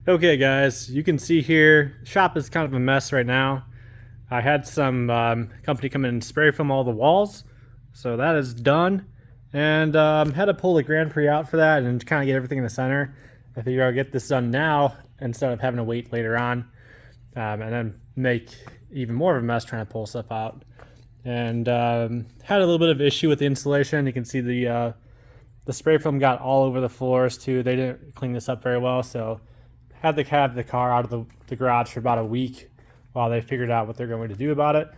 Okay guys, you can see here, shop is kind of a mess right now. I had some company come in and spray foam all the walls, so that is done. And had to pull the Grand Prix out for that and kind of get everything in the center. I figure I'll get this done now instead of having to wait later on. And then make even more of a mess trying to pull stuff out. And had a little bit of issue with the insulation. You can see the spray foam got all over the floors too. They didn't clean this up very well, so had to have the car out of the garage for about a week while they figured out what they're going to do about it.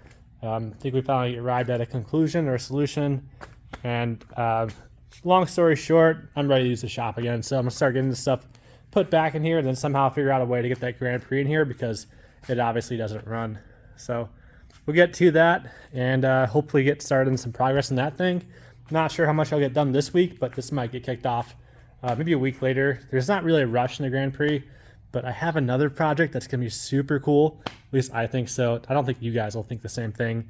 I think we finally arrived at a conclusion or a solution. And long story short, I'm ready to use the shop again. So I'm gonna start getting this stuff put back in here and then somehow figure out a way to get that Grand Prix in here because it obviously doesn't run. So we'll get to that and hopefully get started in some progress in that thing. Not sure how much I'll get done this week, but this might get kicked off maybe a week later. There's not really a rush in the Grand Prix, but I have another project that's gonna be super cool. At least I think so. I don't think you guys will think the same thing.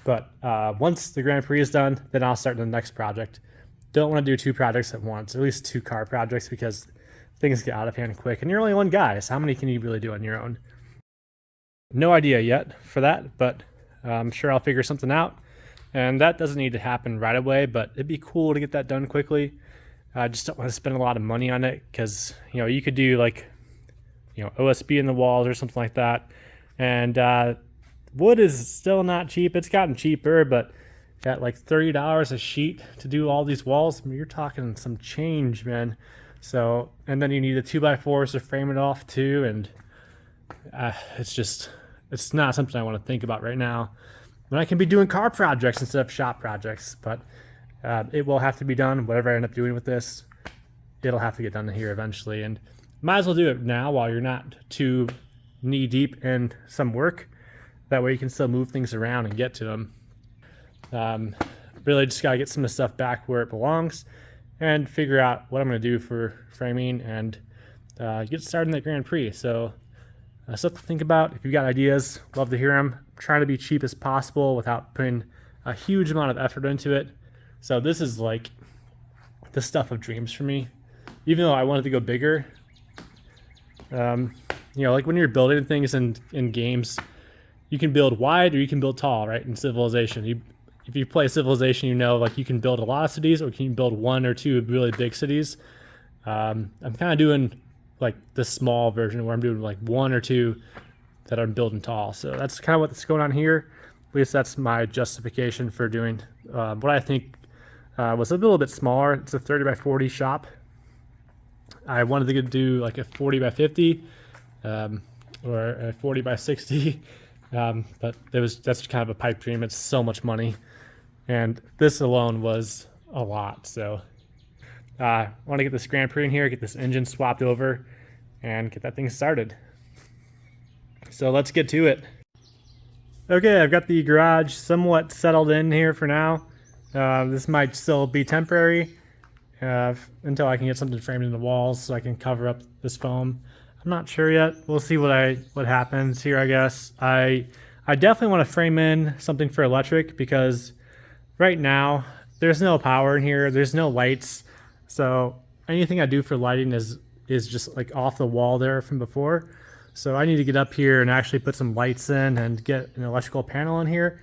But once the Grand Prix is done, then I'll start the next project. Don't want to do two projects at once, at least two car projects, because things get out of hand quick. And you're only one guy, so how many can you really do on your own? No idea yet for that, but I'm sure I'll figure something out. And that doesn't need to happen right away, but it'd be cool to get that done quickly. I just don't want to spend a lot of money on it because, you could do like, OSB in the walls or something like that. And wood is still not cheap. It's gotten cheaper, but at like $30 a sheet to do all these walls, I mean, you're talking some change, man. So, and then you need the 2x4s to frame it off too. And it's not something I want to think about right now. When I can be doing car projects instead of shop projects, but it will have to be done. Whatever I end up doing with this, it'll have to get done here eventually. And might as well do it now while you're not too knee deep in some work. That way you can still move things around and get to them. Really just gotta get some of the stuff back where it belongs and figure out what I'm gonna do for framing and get started in that Grand Prix. So stuff to think about. If you've got ideas, love to hear them. I'm trying to be cheap as possible without putting a huge amount of effort into it. So this is like the stuff of dreams for me. Even though I wanted to go bigger, like when you're building things in games, you can build wide or you can build tall, right? In Civilization, if you play Civilization, like you can build a lot of cities or you can build one or two really big cities. I'm kind of doing like the small version where I'm doing like one or two that I'm building tall. So that's kind of what's going on here. At least that's my justification for doing what I think was a little bit smaller. It's a 30 by 40 shop. I wanted to do like a 40 by 50 or a 40 by 60. But that's kind of a pipe dream. It's so much money. And this alone was a lot. So I want to get this Grand Prix in here, get this engine swapped over, and get that thing started. So let's get to it. Okay, I've got the garage somewhat settled in here for now. This might still be temporary until I can get something framed in the walls so I can cover up this foam. I'm not sure yet. We'll see what happens here, I guess. I definitely want to frame in something for electric because right now there's no power in here. There's no lights. So anything I do for lighting is just like off the wall there from before. So I need to get up here and actually put some lights in and get an electrical panel in here.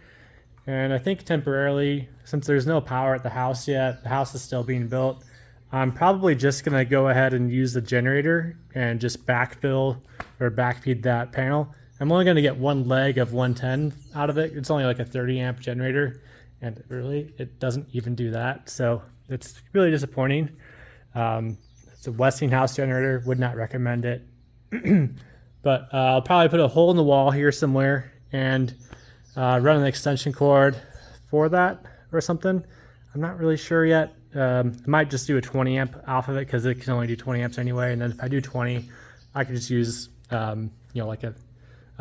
And I think temporarily, since there's no power at the house yet, the house is still being built, I'm probably just gonna go ahead and use the generator and just backfill or backfeed that panel. I'm only gonna get one leg of 110 out of it. It's only like a 30 amp generator and really it doesn't even do that. So it's really disappointing. It's a Westinghouse generator, would not recommend it. But I'll probably put a hole in the wall here somewhere and run an extension cord for that or something. I'm not really sure yet. I might just do a 20 amp off of it because it can only do 20 amps anyway. And then if I do 20, I can just use, like a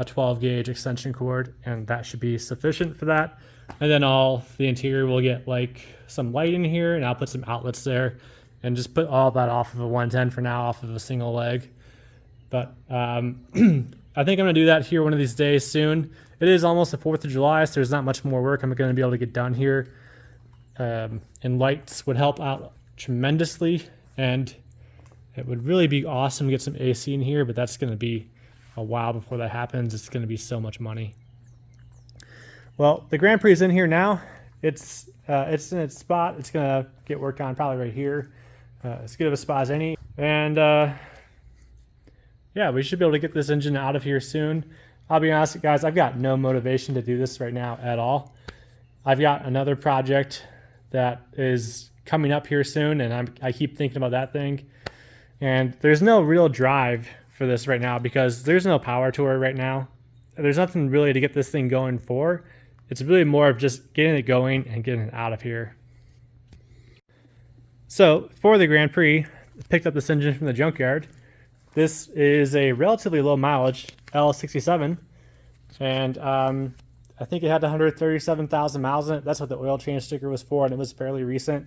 12 gauge extension cord, and that should be sufficient for that. And then the interior will get like some light in here, and I'll put some outlets there and just put all that off of a 110 for now, off of a single leg. But I think I'm gonna do that here one of these days soon. It is almost the 4th of July, so there's not much more work I'm gonna be able to get done here. And lights would help out tremendously. And It would really be awesome to get some AC in here, but that's going to be a while before that happens. It's going to be so much money. Well, the Grand Prix is in here now. It's in its spot. It's going to get worked on probably right here. As good of a spot as any. And yeah, we should be able to get this engine out of here soon. I'll be honest, guys, I've got no motivation to do this right now at all. I've got another project that is coming up here soon, and I keep thinking about that thing. And there's no real drive for this right now because there's no power to it right now. There's nothing really to get this thing going for. It's really more of just getting it going and getting it out of here. So for the Grand Prix, I picked up this engine from the junkyard. This is a relatively low mileage L67, and I think it had 137,000 miles in it. That's what the oil change sticker was for, and it was fairly recent.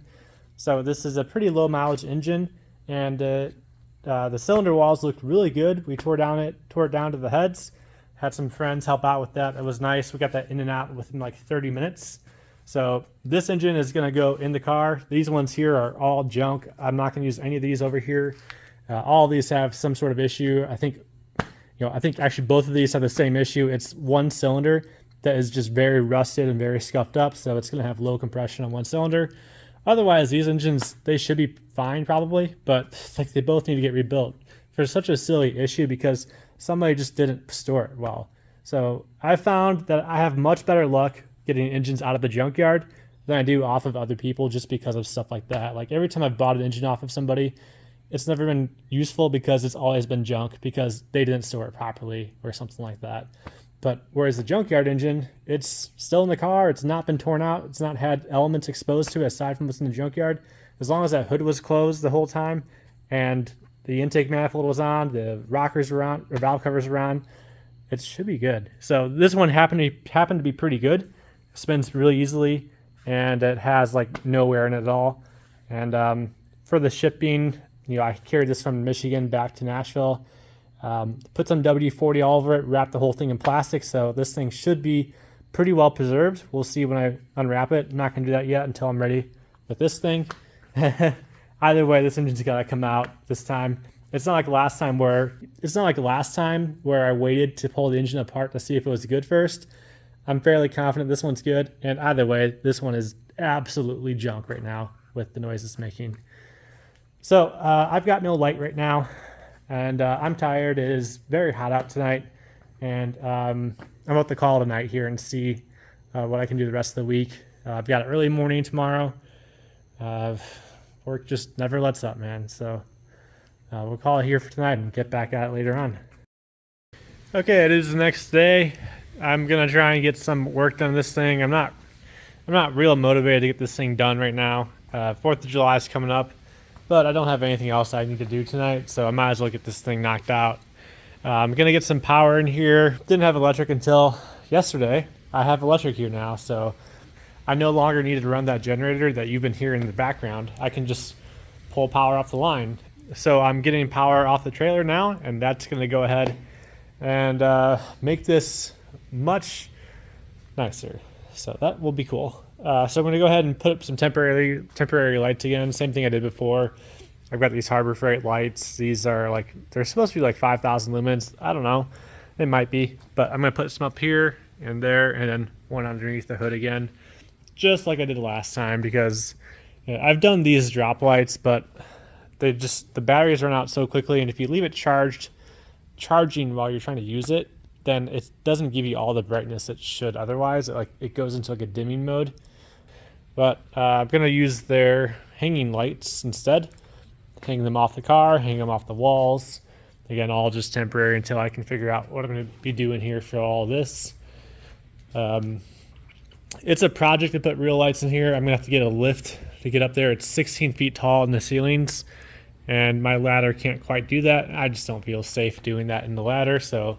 So this is a pretty low mileage engine, and the cylinder walls looked really good. We tore it down to the heads. Had some friends help out with that. It was nice. We got that in and out within like 30 minutes. So this engine is going to go in the car. These ones here are all junk. I'm not going to use any of these over here. All of these have some sort of issue. I think actually both of these have the same issue. It's one cylinder that is just very rusted and very scuffed up, so it's going to have low compression on one cylinder. Otherwise, these engines, they should be fine probably, but like they both need to get rebuilt for such a silly issue because somebody just didn't store it well. So I found that I have much better luck getting engines out of the junkyard than I do off of other people just because of stuff like that. Like every time I've bought an engine off of somebody, it's never been useful because it's always been junk because they didn't store it properly or something like that. But whereas the junkyard engine, it's still in the car. It's not been torn out. It's not had elements exposed to it aside from what's in the junkyard. As long as that hood was closed the whole time and the intake manifold was on, the rockers were on, or valve covers were on, it should be good. So this one happened to be pretty good. Spins really easily, and it has like no wear in it at all. And for the shipping, I carried this from Michigan back to Nashville. Put some WD-40 all over it, wrapped the whole thing in plastic, so this thing should be pretty well preserved. We'll see when I unwrap it. I'm not going to do that yet until I'm ready with this thing. Either way, this engine's got to come out this time. It's not like last time where I waited to pull the engine apart to see if it was good first. I'm fairly confident this one's good, and either way, this one is absolutely junk right now with the noise it's making. So I've got no light right now, and I'm tired. It is very hot out tonight, and I'm about to call tonight here and see what I can do the rest of the week. I've got an early morning tomorrow. Work just never lets up, man. So we'll call it here for tonight and get back at it later on. Okay, it is the next day. I'm gonna try and get some work done on this thing. I'm not real motivated to get this thing done right now. 4th of July is coming up, but I don't have anything else I need to do tonight, so I might as well get this thing knocked out. I'm gonna get some power in here. Didn't have electric until yesterday. I have electric here now, so I no longer need to run that generator that you've been hearing in the background. I can just pull power off the line. So I'm getting power off the trailer now, and that's gonna go ahead and make this much nicer. So that will be cool. So I'm going to go ahead and put up some temporary lights again. Same thing I did before. I've got these Harbor Freight lights. These are they're supposed to be like 5,000 lumens. I don't know. They might be. But I'm going to put some up here and there and then one underneath the hood again. Just like I did last time because I've done these drop lights, but the batteries run out so quickly. And if you leave it charging while you're trying to use it, then it doesn't give you all the brightness it should otherwise. It goes into like a dimming mode. But I'm going to use their hanging lights instead. Hang them off the car, hang them off the walls. Again, all just temporary until I can figure out what I'm going to be doing here for all this. It's a project to put real lights in here. I'm going to have to get a lift to get up there. It's 16 feet tall in the ceilings, and my ladder can't quite do that. I just don't feel safe doing that in the ladder, so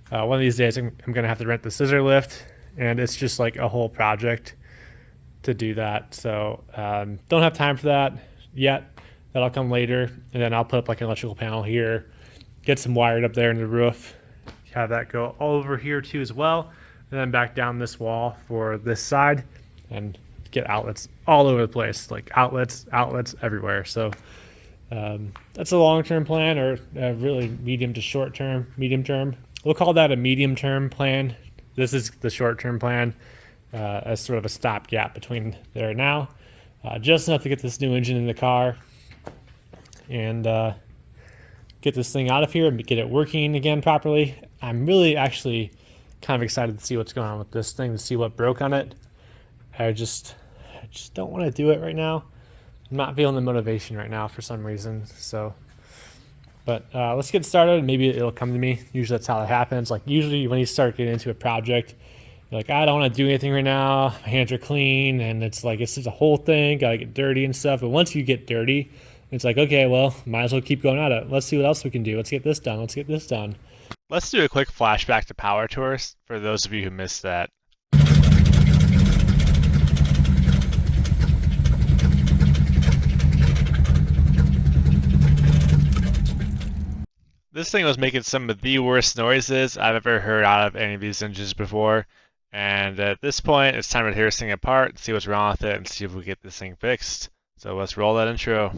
one of these days I'm going to have to rent the scissor lift, and it's just like a whole project to do that. So don't have time for that yet. That'll come later, and then I'll put up like an electrical panel here, get some wired up there in the roof, have that go all over here too as well, and then back down this wall for this side, and get outlets all over the place, like outlets everywhere. So That's a long-term plan, or really medium to short-term, medium term. We'll call that a medium-term plan. This is the short-term plan, as sort of a stopgap between there and now. Just enough to get this new engine in the car and get this thing out of here and get it working again properly. I'm really actually kind of excited to see what's going on with this thing, to see what broke on it. I just don't want to do it right now. I'm not feeling the motivation right now for some reason. So, but let's get started. Maybe it'll come to me. Usually that's how it happens. Like usually when you start getting into a project, you're like, I don't want to do anything right now. My hands are clean, and it's like it's just a whole thing. Gotta get dirty and stuff. But once you get dirty, it's like, okay, well, might as well keep going at it. Let's see what else we can do. Let's get this done. Let's get this done. Let's do a quick flashback to Power Tours for those of you who missed that. This thing was making some of the worst noises I've ever heard out of any of these engines before. And at this point, it's time to tear this thing apart, see what's wrong with it, and see if we get this thing fixed. So let's roll that intro.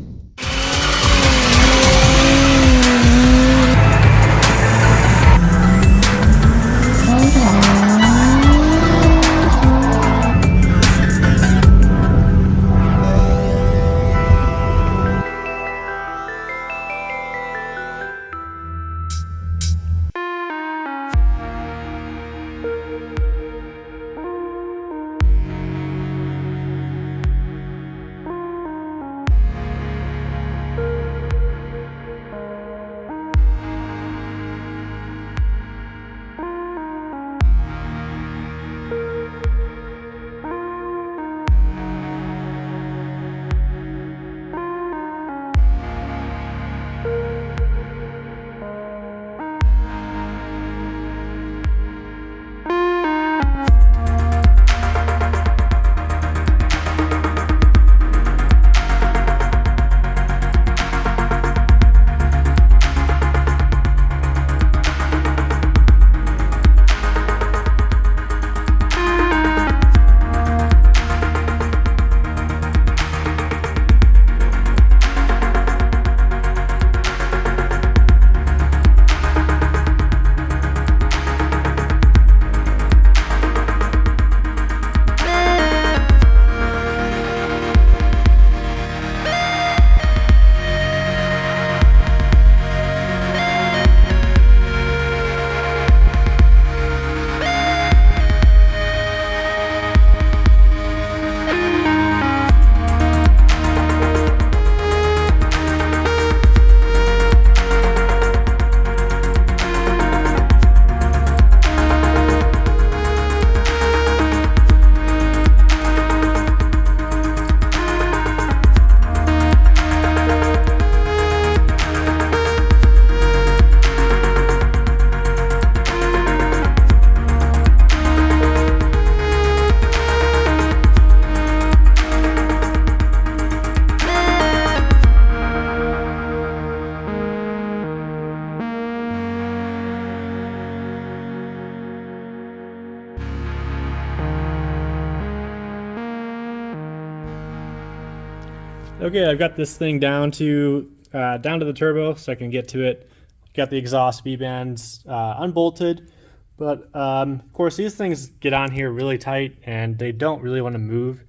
Okay, I've got this thing down to the turbo, so I can get to it. Got the exhaust V-bands unbolted, but of course these things get on here really tight, and they don't really want to move.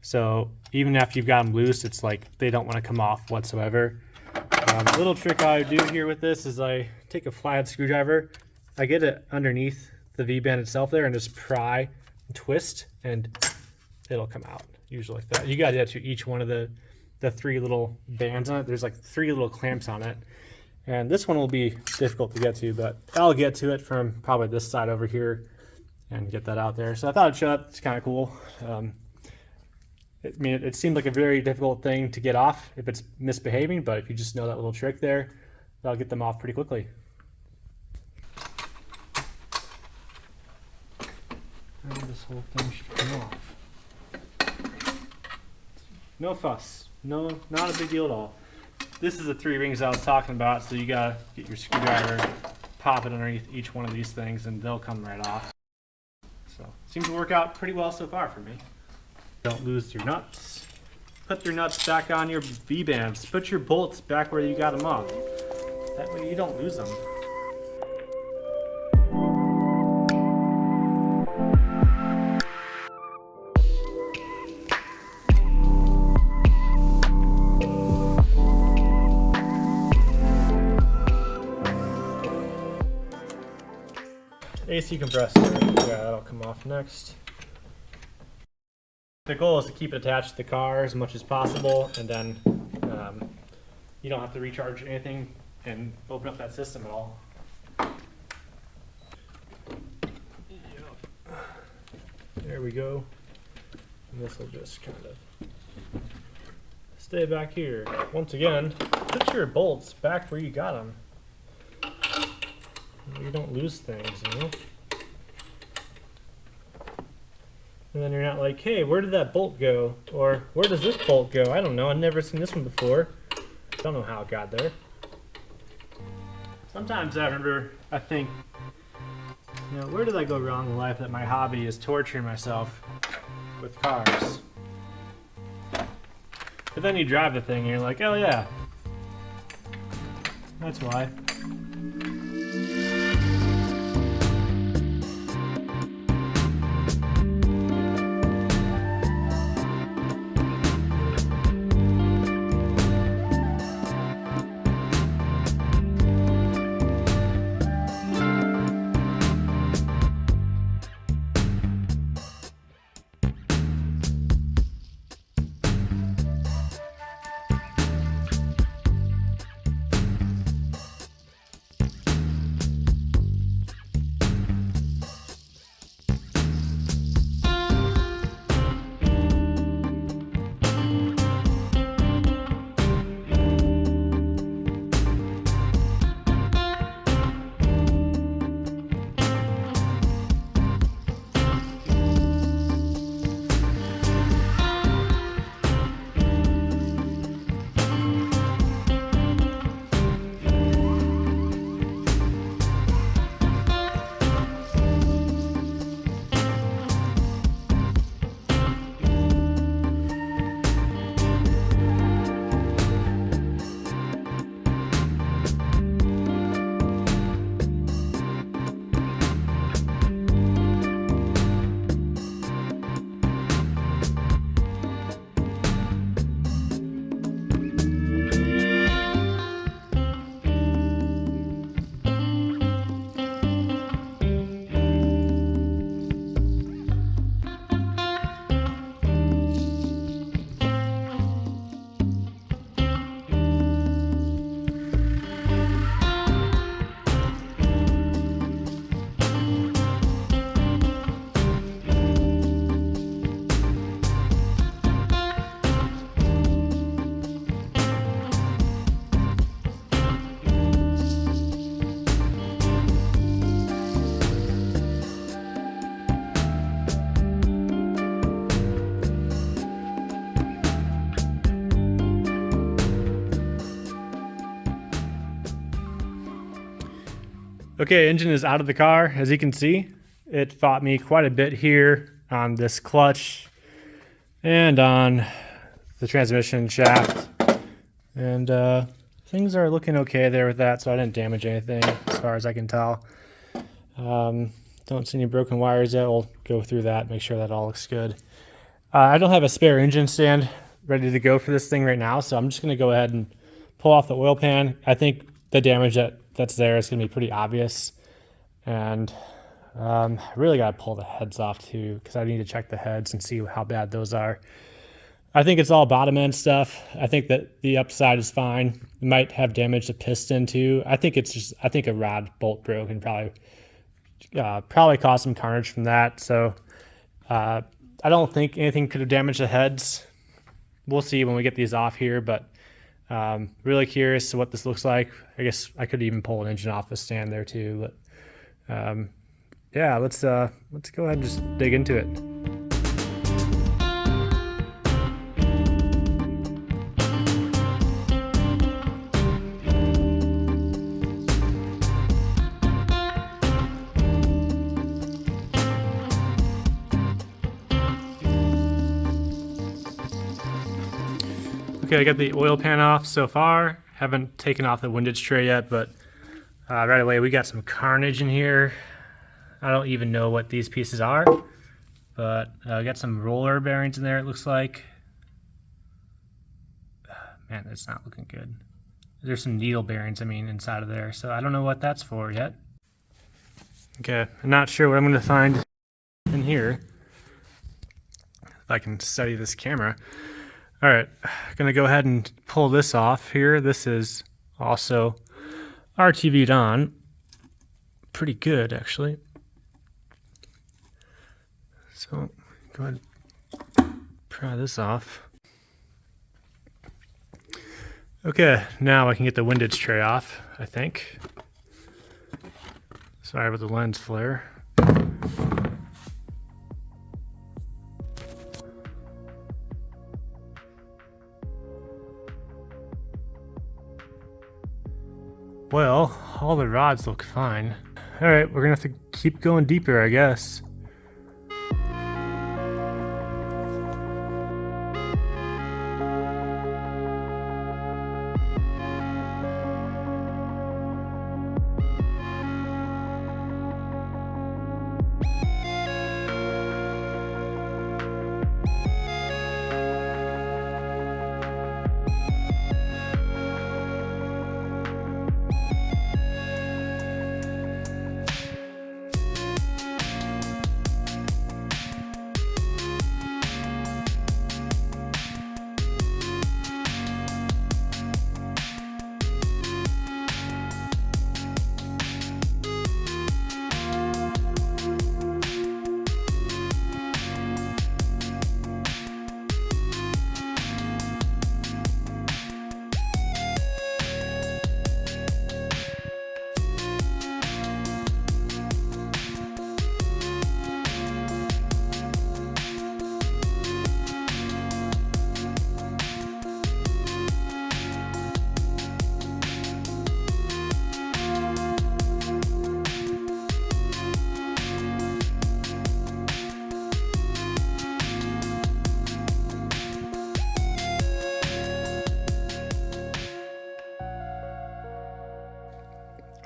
So even after you've got them loose, it's like they don't want to come off whatsoever. A little trick I do here with this is I take a flathead screwdriver, I get it underneath the V-band itself there, and just pry and twist, and it'll come out. Usually like that. You got to get to each one of the three little bands on it. There's like 3 little clamps on it, and this one will be difficult to get to, but I'll get to it from probably this side over here and get that out there. So I thought I'd show that. It's kind of cool. It seemed like a very difficult thing to get off if it's misbehaving, but if you just know that little trick there, that'll get them off pretty quickly. And this whole thing should come off. No fuss. No, not a big deal at all. This is the 3 rings I was talking about, so you gotta get your screwdriver, pop it underneath each one of these things, and they'll come right off. So, seems to work out pretty well so far for me. Don't lose your nuts. put your nuts back on your V-bands. Put your bolts back where you got them off. That way you don't lose them. AC compressor, yeah, that'll come off next. The goal is to keep it attached to the car as much as possible, and then you don't have to recharge anything and open up that system at all. There we go. And this will just kind of stay back here. Once again, put your bolts back where you got them. You don't lose things, you know? And then you're not like, hey, where did that bolt go? Or where does this bolt go? I don't know. I've never seen this one before. Don't know how it got there. Sometimes I think, you know, where did I go wrong in life that my hobby is torturing myself with cars? But then you drive the thing and you're like, oh yeah, that's why. Okay, engine is out of the car. As you can see, it fought me quite a bit here on this clutch and on the transmission shaft. And things are looking okay there with that, so I didn't damage anything as far as I can tell. Don't see any broken wires yet. We'll go through that, make sure that all looks good. I don't have a spare engine stand ready to go for this thing right now, so I'm just going to go ahead and pull off the oil pan. I think the damage that's there is going to be pretty obvious. And I really got to pull the heads off too, because I need to check the heads and see how bad those are. I think it's all bottom end stuff. I think that the upside is fine. It might have damaged the piston too. I think a rod bolt broke and probably caused some carnage from that. So I don't think anything could have damaged the heads. We'll see when we get these off here, but really curious to what this looks like. I guess I could even pull an engine off the stand there too, but yeah, let's go ahead and just dig into it. Okay, I got the oil pan off so far. Haven't taken off the windage tray yet, but right away we got some carnage in here. I don't even know what these pieces are, but I got some roller bearings in there, it looks like. Man, that's not looking good. There's some needle bearings, inside of there, so I don't know what that's for yet. Okay, I'm not sure what I'm going to find in here. If I can study this camera. All right, I'm going to go ahead and pull this off here. This is also RTV'd on. Pretty good, actually. So, go ahead and pry this off. Okay, now I can get the windage tray off, I think. Sorry about the lens flare. Well, all the rods look fine. All right, we're gonna have to keep going deeper, I guess.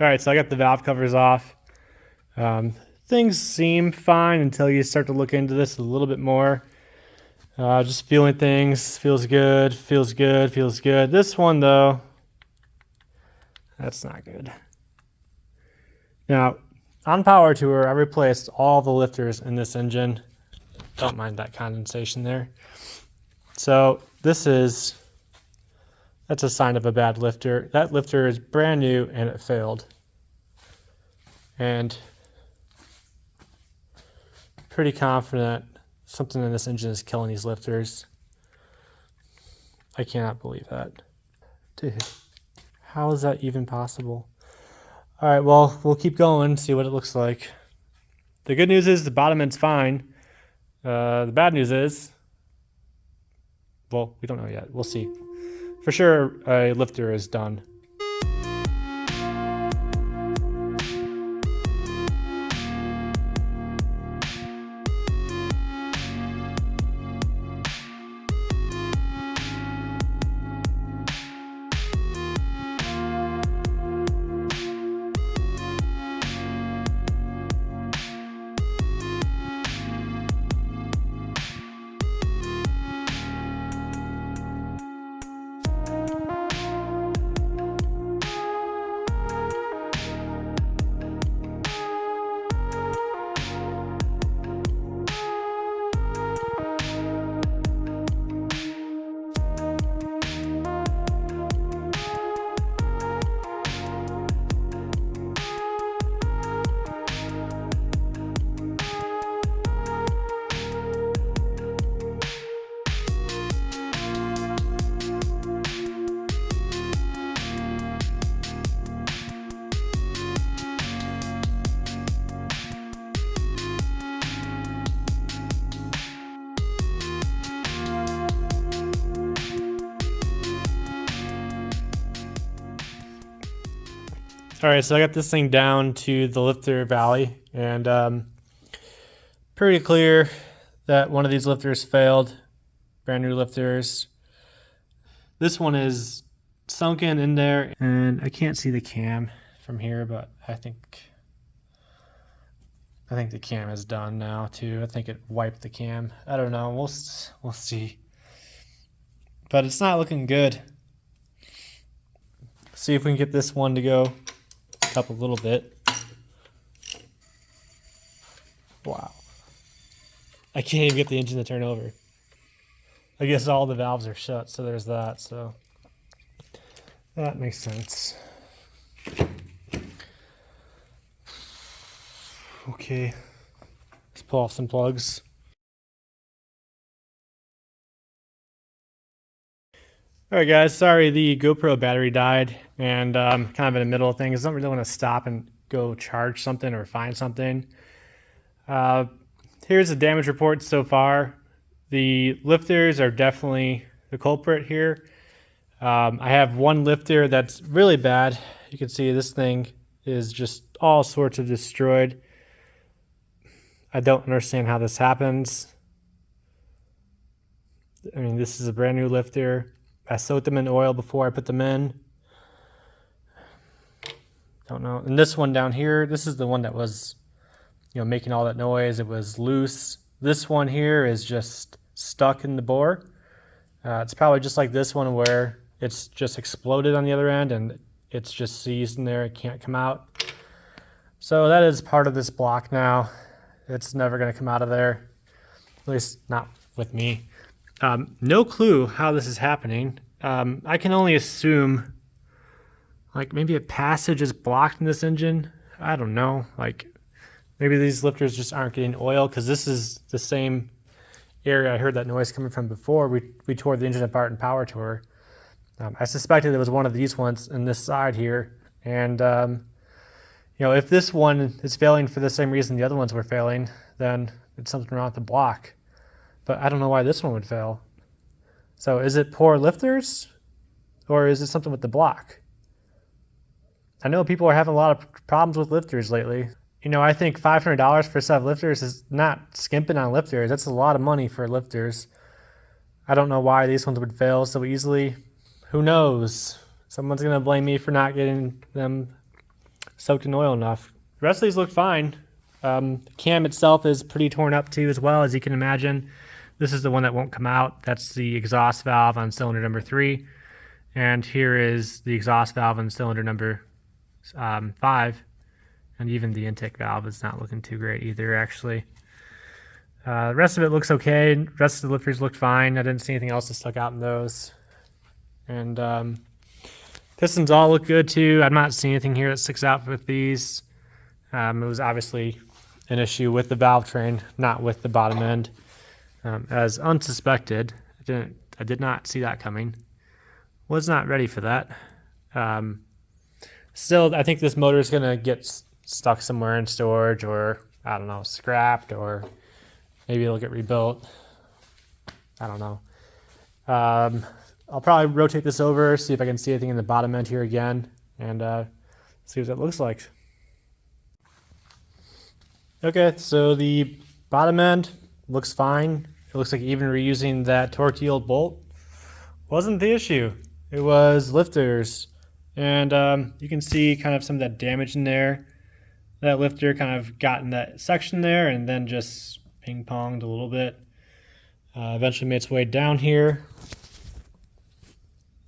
All right, so I got the valve covers off. Things seem fine until you start to look into this a little bit more. Just feeling things, feels good, feels good, feels good. This one though, that's not good. Now, on Power Tour, I replaced all the lifters in this engine. Don't mind that condensation there. So that's a sign of a bad lifter. That lifter is brand new and it failed. And pretty confident something in this engine is killing these lifters. I cannot believe that. Dude, how is that even possible? All right, well, we'll keep going, see what it looks like. The good news is the bottom end's fine. The bad news is, well, we don't know yet. We'll see. For sure, a lifter is done. All right, so I got this thing down to the lifter valley, and pretty clear that one of these lifters failed. Brand new lifters. This one is sunken in there, and I can't see the cam from here, but I think the cam is done now too. I think it wiped the cam. I don't know. We'll see. But it's not looking good. See if we can get this one to go up a little bit. Wow. I can't even get the engine to turn over. I guess all the valves are shut, so there's that. So that makes sense. Okay. Let's pull off some plugs. Alright guys, sorry the GoPro battery died, and kind of in the middle of things. I don't really want to stop and go charge something or find something. Here's the damage report so far. The lifters are definitely the culprit here. I have one lifter that's really bad. You can see this thing is just all sorts of destroyed. I don't understand how this happens. I mean, this is a brand new lifter. I soaked them in oil before I put them in. Don't know. And this one down here, this is the one that was, making all that noise. It was loose. This one here is just stuck in the bore. It's probably just like this one where it's just exploded on the other end and it's just seized in there. It can't come out. So that is part of this block now. It's never going to come out of there. At least not with me. No clue how this is happening. I can only assume, like, maybe a passage is blocked in this engine. I don't know. Like, maybe these lifters just aren't getting oil, because this is the same area I heard that noise coming from before. We tore the engine apart in power tour. I suspected it was one of these ones in this side here. And, if this one is failing for the same reason the other ones were failing, then it's something wrong with the block. But I don't know why this one would fail. So is it poor lifters, or is it something with the block? I know people are having a lot of problems with lifters lately. I think $500 for a set of lifters is not skimping on lifters. That's a lot of money for lifters. I don't know why these ones would fail so easily. Who knows? Someone's going to blame me for not getting them soaked in oil enough. The rest of these look fine. The cam itself is pretty torn up too, as well, as you can imagine. This is the one that won't come out. That's the exhaust valve on cylinder number 3. And here is the exhaust valve on cylinder number 5. And even the intake valve is not looking too great either, actually. The rest of it looks okay. The rest of the lifters looked fine. I didn't see anything else that stuck out in those. And pistons all look good too. I'm not seeing anything here that sticks out with these. It was obviously an issue with the valve train, not with the bottom end. As unsuspected. I did not see that coming. Was not ready for that. Still, I think this motor is going to get stuck somewhere in storage, or, I don't know, scrapped, or maybe it'll get rebuilt. I don't know. I'll probably rotate this over, see if I can see anything in the bottom end here again, and see what it looks like. Okay, so the bottom end looks fine. It looks like even reusing that torque yield bolt wasn't the issue. It was lifters. And you can see kind of some of that damage in there. That lifter kind of got in that section there and then just ping-ponged a little bit. Eventually made its way down here.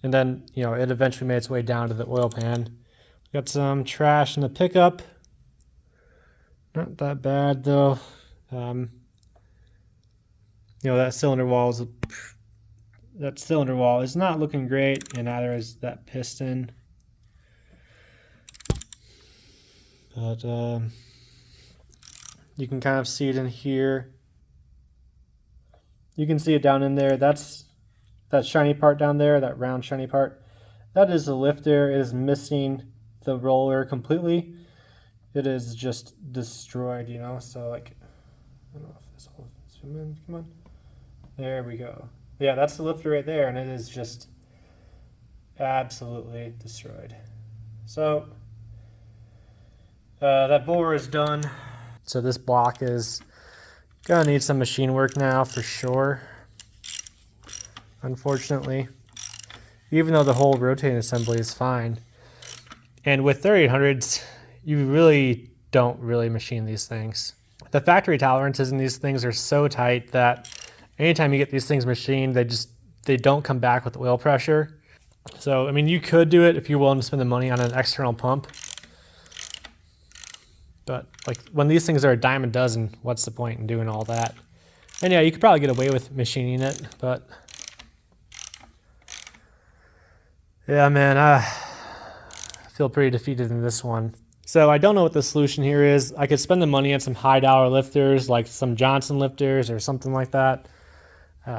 And then, it eventually made its way down to the oil pan. Got some trash in the pickup. Not that bad though. That cylinder wall is not looking great, and neither is that piston. But you can kind of see it in here. You can see it down in there. That's that shiny part down there, that round shiny part. That is the lifter. It is missing the roller completely. It is just destroyed, so like, I don't know if this will zoom in, come on. There we go. Yeah, that's the lifter right there, and it is just absolutely destroyed. So that bore is done. So this block is gonna need some machine work now for sure. Unfortunately, even though the whole rotating assembly is fine. And with 3800s, you really don't really machine these things. The factory tolerances in these things are so tight that anytime you get these things machined, they don't come back with oil pressure. So, I mean, you could do it if you're willing to spend the money on an external pump. But like when these things are a dime a dozen, what's the point in doing all that? And yeah, you could probably get away with machining it, but yeah, man, I feel pretty defeated in this one. So I don't know what the solution here is. I could spend the money on some high dollar lifters, like some Johnson lifters or something like that,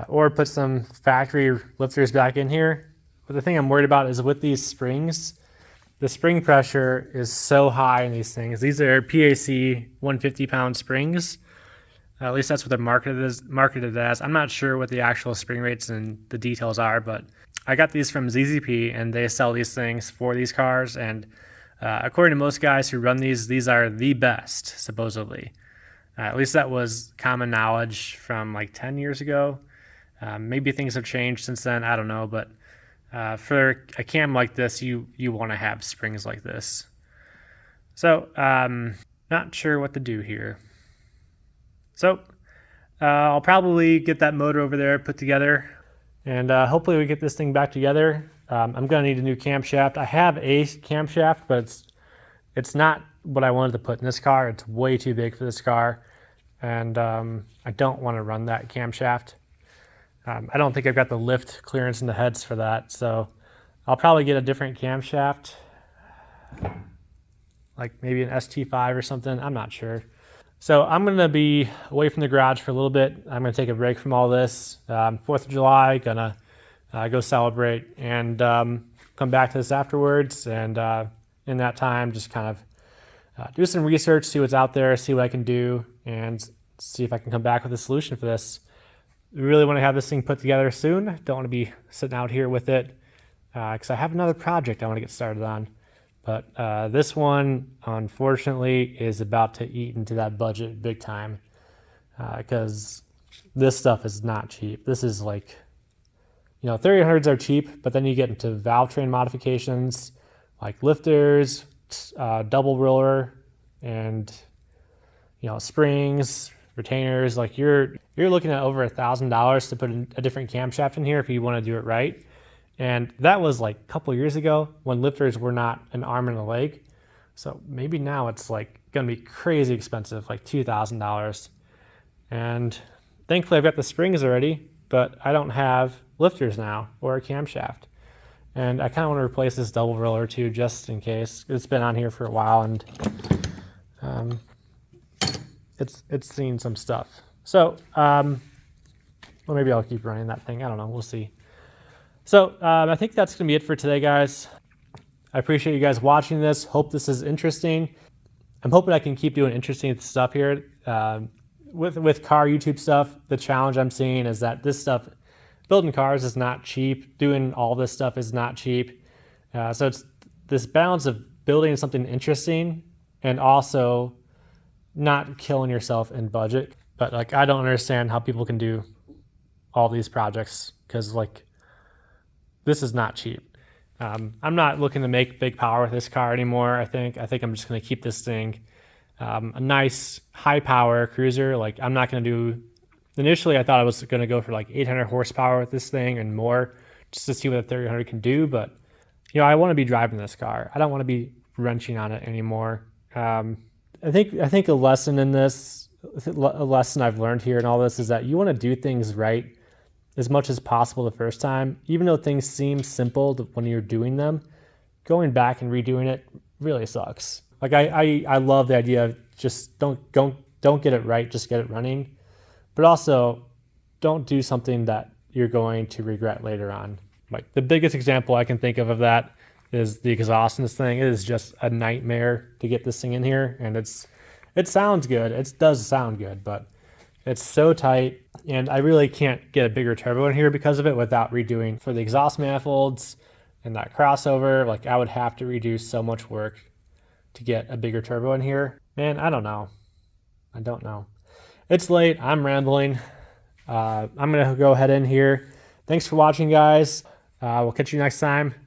or put some factory lifters back in here. But the thing I'm worried about is with these springs, the spring pressure is so high in these things. These are PAC 150-pound springs. At least that's what they're marketed as. I'm not sure what the actual spring rates and the details are, but I got these from ZZP, and they sell these things for these cars. And according to most guys who run these are the best, supposedly. At least that was common knowledge from like 10 years ago. Maybe things have changed since then. I don't know, but for a cam like this, you want to have springs like this. So not sure what to do here. So I'll probably get that motor over there put together, and hopefully we get this thing back together. I'm gonna need a new camshaft. I have a camshaft, but it's not what I wanted to put in this car. It's way too big for this car, and I don't want to run that camshaft. I don't think I've got the lift clearance in the heads for that, so I'll probably get a different camshaft, like maybe an ST5 or something. I'm not sure. So I'm going to be away from the garage for a little bit. I'm going to take a break from all this. 4th of July, gonna go celebrate and come back to this afterwards. And in that time, just kind of do some research, see what's out there, see what I can do, and see if I can come back with a solution for this. We really want to have this thing put together soon. Don't want to be sitting out here with it because I have another project I want to get started on. But this one, unfortunately, is about to eat into that budget big time because this stuff is not cheap. This is like, 3800s are cheap, but then you get into valve train modifications like lifters, double roller, and, springs, retainers. Like you're looking at over $1,000 to put a different camshaft in here if you want to do it right. And that was like a couple years ago when lifters were not an arm and a leg. So maybe now it's like going to be crazy expensive, like $2,000. And thankfully I've got the springs already, but I don't have lifters now or a camshaft. And I kind of want to replace this double roller too, just in case. It's been on here for a while and it's seen some stuff. So, well, maybe I'll keep running that thing. I don't know. We'll see. So I think that's going to be it for today, guys. I appreciate you guys watching this. Hope this is interesting. I'm hoping I can keep doing interesting stuff here. With car YouTube stuff, the challenge I'm seeing is that this stuff, building cars is not cheap. Doing all this stuff is not cheap. So it's this balance of building something interesting and also not killing yourself in budget. But like, I don't understand how people can do all these projects because like, this is not cheap. I'm not looking to make big power with this car anymore. I think I'm just going to keep this thing a nice high power cruiser. Like I'm not going to do. Initially, I thought I was going to go for like 800 horsepower with this thing and more, just to see what the 3800 can do. But I want to be driving this car. I don't want to be wrenching on it anymore. I think a lesson in this, a lesson I've learned here in all this is that you want to do things right as much as possible the first time, even though things seem simple when you're doing them. Going back and redoing it really sucks. Like I love the idea of just don't get it right, just get it running, but also don't do something that you're going to regret later on. Like the biggest example I can think of that is the exhaust in this thing. It is just a nightmare to get this thing in here, and it sounds good. It does sound good, but it's so tight, and I really can't get a bigger turbo in here because of it without redoing for the exhaust manifolds and that crossover. Like I would have to redo so much work to get a bigger turbo in here. Man, I don't know. It's late. I'm rambling. I'm going to go ahead in here. Thanks for watching, guys. We'll catch you next time.